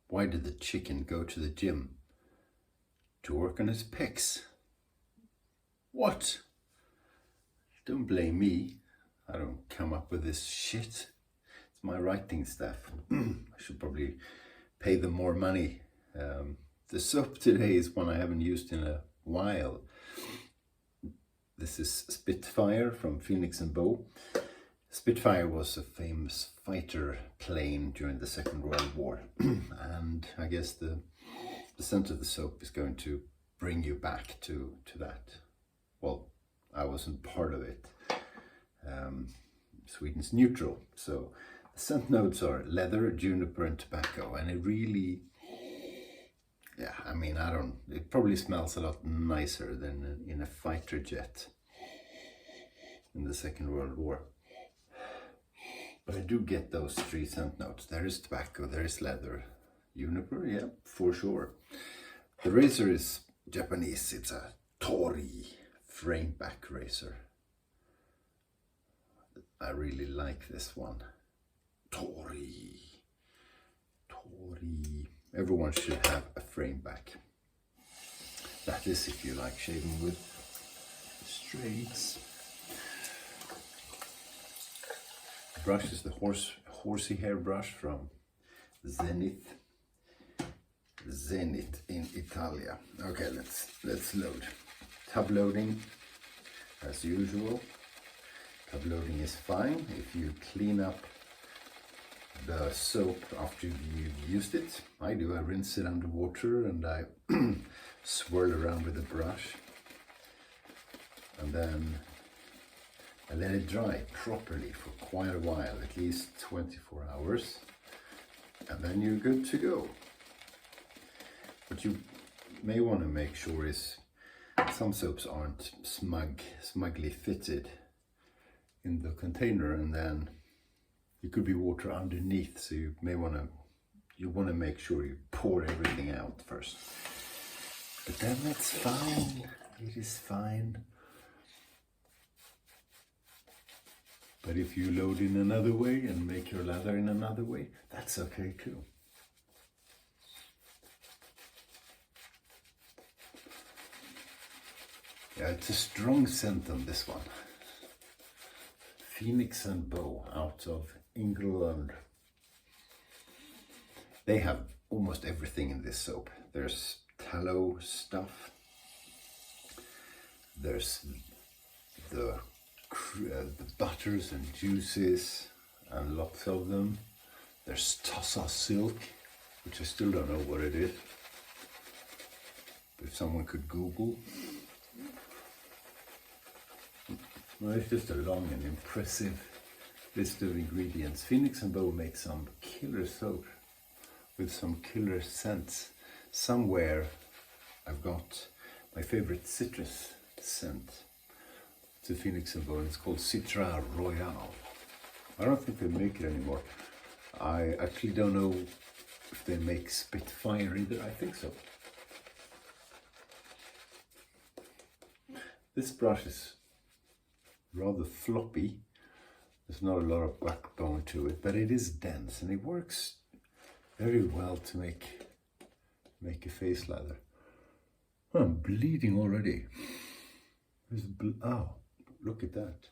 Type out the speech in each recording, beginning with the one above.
Why did the chicken go to the gym? To work on his pecs. What? Don't blame me. I don't come up with this shit. It's my writing staff. I should probably pay them more money. The soap today is one I haven't used in a while. This is Spitfire from Phoenix and Beau. Spitfire was a famous fighter plane during the Second World War. And I guess the scent of the soap is going to bring you back to that. Well, I wasn't part of it. Sweden's neutral. So the scent notes are leather, juniper and tobacco. And it really, yeah, I mean, it probably smells a lot nicer than in a fighter jet in the Second World War. But I do get those three scent notes. There is tobacco, there is leather, juniper, yeah, for sure. The razor is Japanese. It's a Tohri frameback razor. I really like this one. Tohri. Everyone should have a frameback. That is if you like shaving with straights. The brush is the horsey hair brush from Zenith. Zenith in Italia. Okay, let's load. Tub loading, as usual. Tub loading is fine if you clean up the soap after you've used it. I do. I rinse it under water and I swirl around with a brush, and then I let it dry properly for quite a while, at least 24 hours, and then you're good to go. What you may want to make sure is some soaps aren't smugly fitted in the container, and then there could be water underneath, so you want to make sure you pour everything out first. But then that's fine. It is fine. But if you load in another way and make your lather in another way, that's okay too. Yeah, it's a strong scent on this one. Phoenix and Beau out of England. They have almost everything in this soap. There's tallow stuff. There's the butters and juices, and lots of them. There's Tossa silk, which I still don't know what it is. If someone could Google. Well, it's just a long and impressive list of ingredients. Phoenix and Beau make some killer soap with some killer scents. Somewhere I've got my favorite citrus scent. It's a Phoenix and Beau, and it's called Citra Royale. I don't think they make it anymore. I actually don't know if they make Spitfire either. I think so. This brush is rather floppy. There's not a lot of backbone to it, but it is dense and it works very well to make a face lather. Oh, I'm bleeding already. Oh, look at that.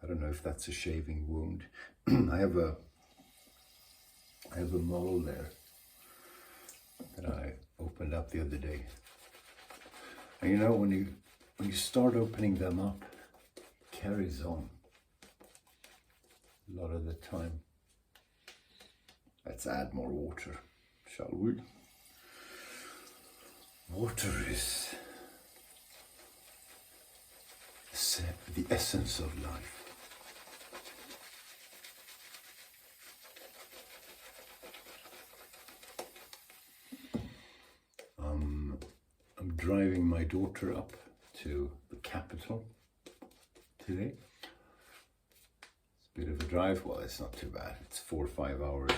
I don't know if that's a shaving wound. I have a mole there that I opened up the other day. And you know, when you start opening them up, it carries on a lot of the time. Let's add more water, shall we? Water is the essence of life. I'm driving my daughter up to the capital today. It's a bit of a drive. Well, it's not too bad. It's 4 or 5 hours.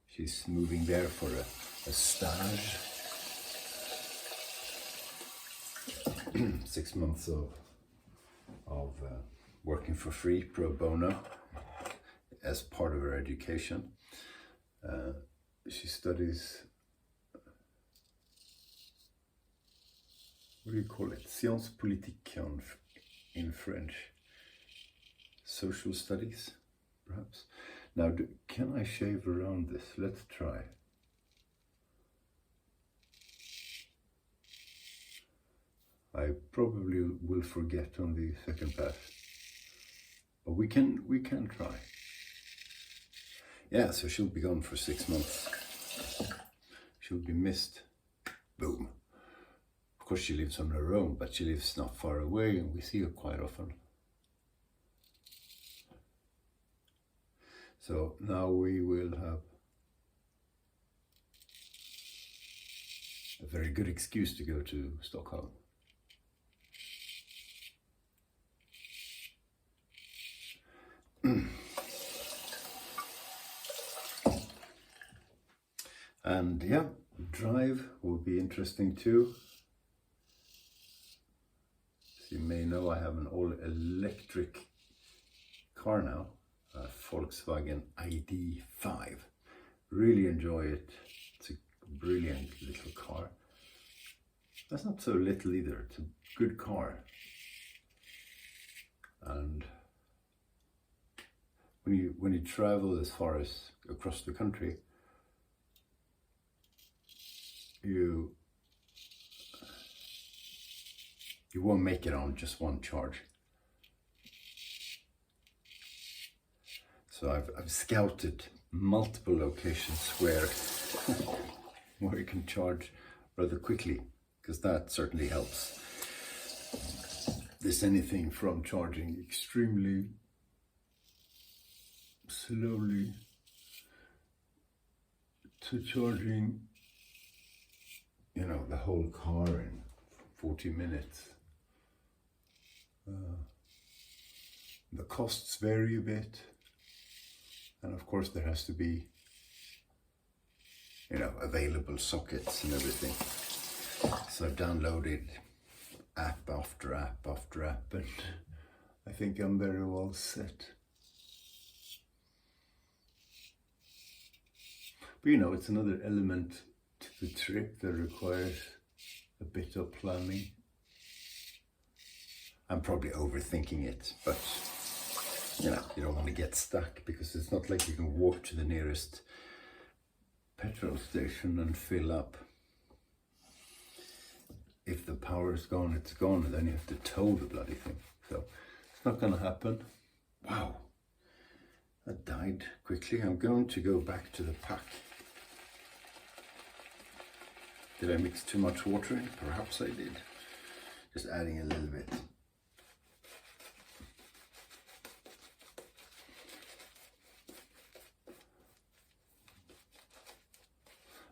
She's moving there for a stage. 6 months of working for free pro bono as part of her education. She studies, what do you call it? Sciences politiques in French. Social studies, perhaps. Now, can I shave around this? Let's try. I probably will forget on the second pass, but we can try. Yeah, so she'll be gone for 6 months. She'll be missed. Boom. Of course, she lives on her own, but she lives not far away, and we see her quite often. So now we will have a very good excuse to go to Stockholm. And yeah, drive will be interesting too. As you may know, I have an all-electric car now, a Volkswagen ID.5. Really enjoy it. It's a brilliant little car. That's not so little either. It's a good car. And when you travel as far as across the country, you won't make it on just one charge. So I've scouted multiple locations where you can charge rather quickly, because that certainly helps. There's anything from charging extremely slowly to charging, you know, the whole car in 40 minutes. The costs vary a bit, and of course there has to be, you know, available sockets and everything. So I've downloaded app after app after app, and I think I'm very well set. But you know, it's another element to the trip that requires a bit of planning. I'm probably overthinking it, but you know, you don't want to get stuck, because it's not like you can walk to the nearest petrol station and fill up. If the power is gone, it's gone, and then you have to tow the bloody thing. So it's not going to happen. Wow, that died quickly. I'm going to go back to the pack. Did I mix too much water in? Perhaps I did. Just adding a little bit.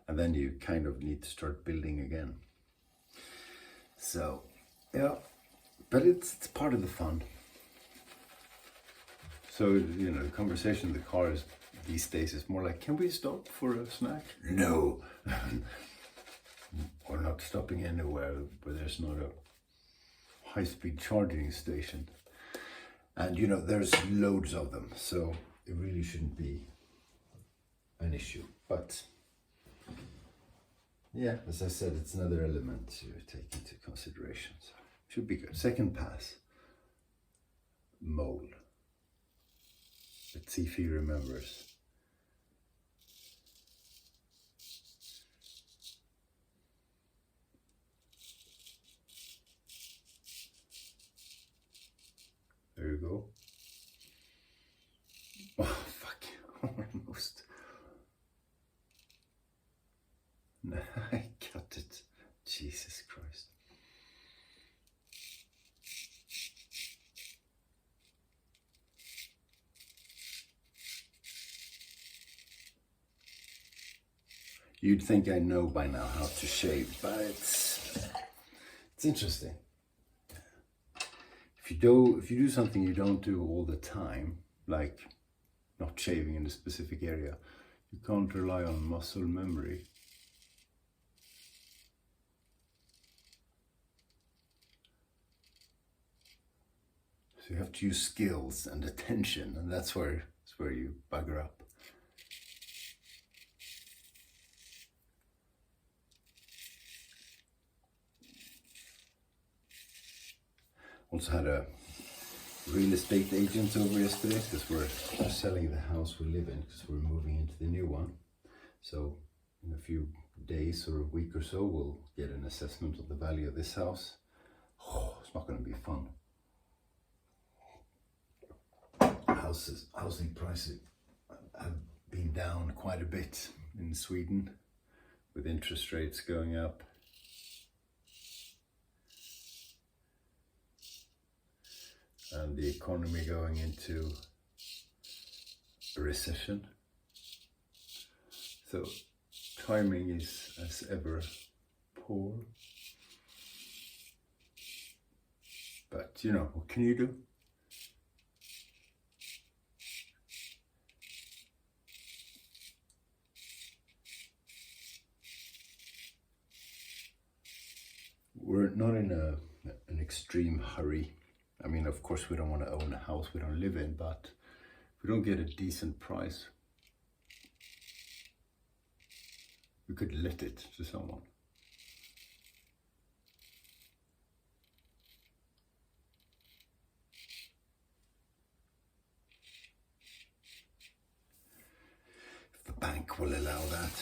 And then you kind of need to start building again. So, yeah, but it's part of the fun. So, you know, the conversation in the car is, these days, is more like, can we stop for a snack? No. We're not stopping anywhere where there's not a high-speed charging station. And, you know, there's loads of them, so it really shouldn't be an issue. But yeah, as I said, it's another element to take into consideration. So should be good. Second pass, mole. Let's see if he remembers. There you go. Oh, fuck. Almost. No, I got it. Jesus Christ. You'd think I know by now how to shave, but it's interesting. If you do something you don't do all the time, like not shaving in a specific area, you can't rely on muscle memory. So you have to use skills and attention, and that's where you bugger up. Also had a real estate agent over yesterday because we're selling the house we live in because we're moving into the new one. So in a few days or a week or so, we'll get an assessment of the value of this house. Oh, it's not going to be fun. Housing prices have been down quite a bit in Sweden with interest rates going up. And the economy going into a recession. So timing is as ever poor. But you know, what can you do? We're not in an extreme hurry. I mean, of course, we don't want to own a house we don't live in, but if we don't get a decent price, we could let it to someone. If the bank will allow that,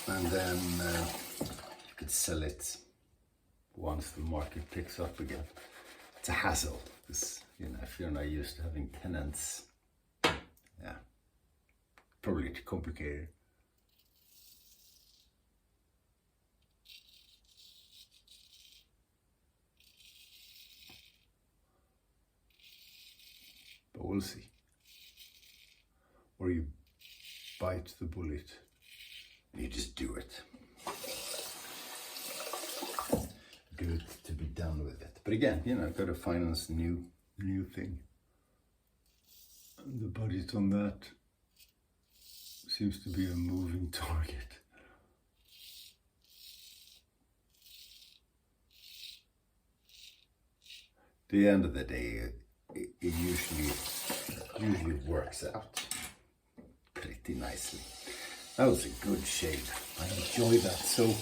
and then you could sell it once the market picks up again. It's a hassle, because you know, if you're not used to having tenants, yeah, probably too complicated. But we'll see. Or you bite the bullet and you just do it. Do it to be done with it. But again, you know, I've got to finance the new thing. And the budget on that seems to be a moving target. At the end of the day, it usually works out pretty nicely. That was a good shave. I enjoy that soap.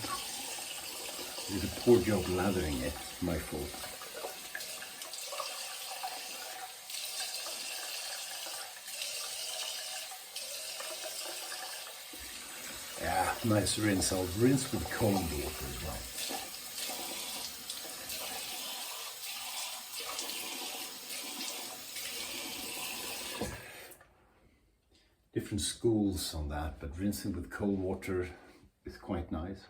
Did a poor job lathering it, my fault. Yeah, nice rinse. I'll rinse with cold water as well. Different schools on that, but rinsing with cold water is quite nice.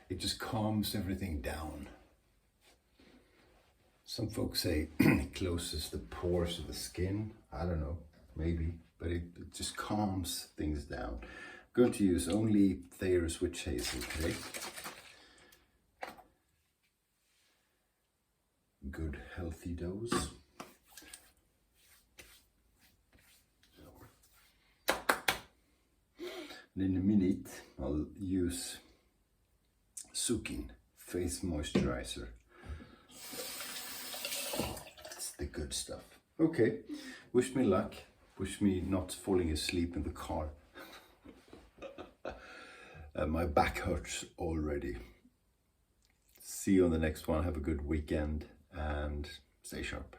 It just calms everything down. Some folks say it closes the pores of the skin. I don't know, maybe, but it just calms things down. I'm going to use only Thayer's Witch Hazel today. Good healthy dose. And in a minute, I'll use Sukin Face Moisturizer. It's the good stuff. Okay, wish me luck. Wish me not falling asleep in the car. My back hurts already. See you on the next one. Have a good weekend and stay sharp.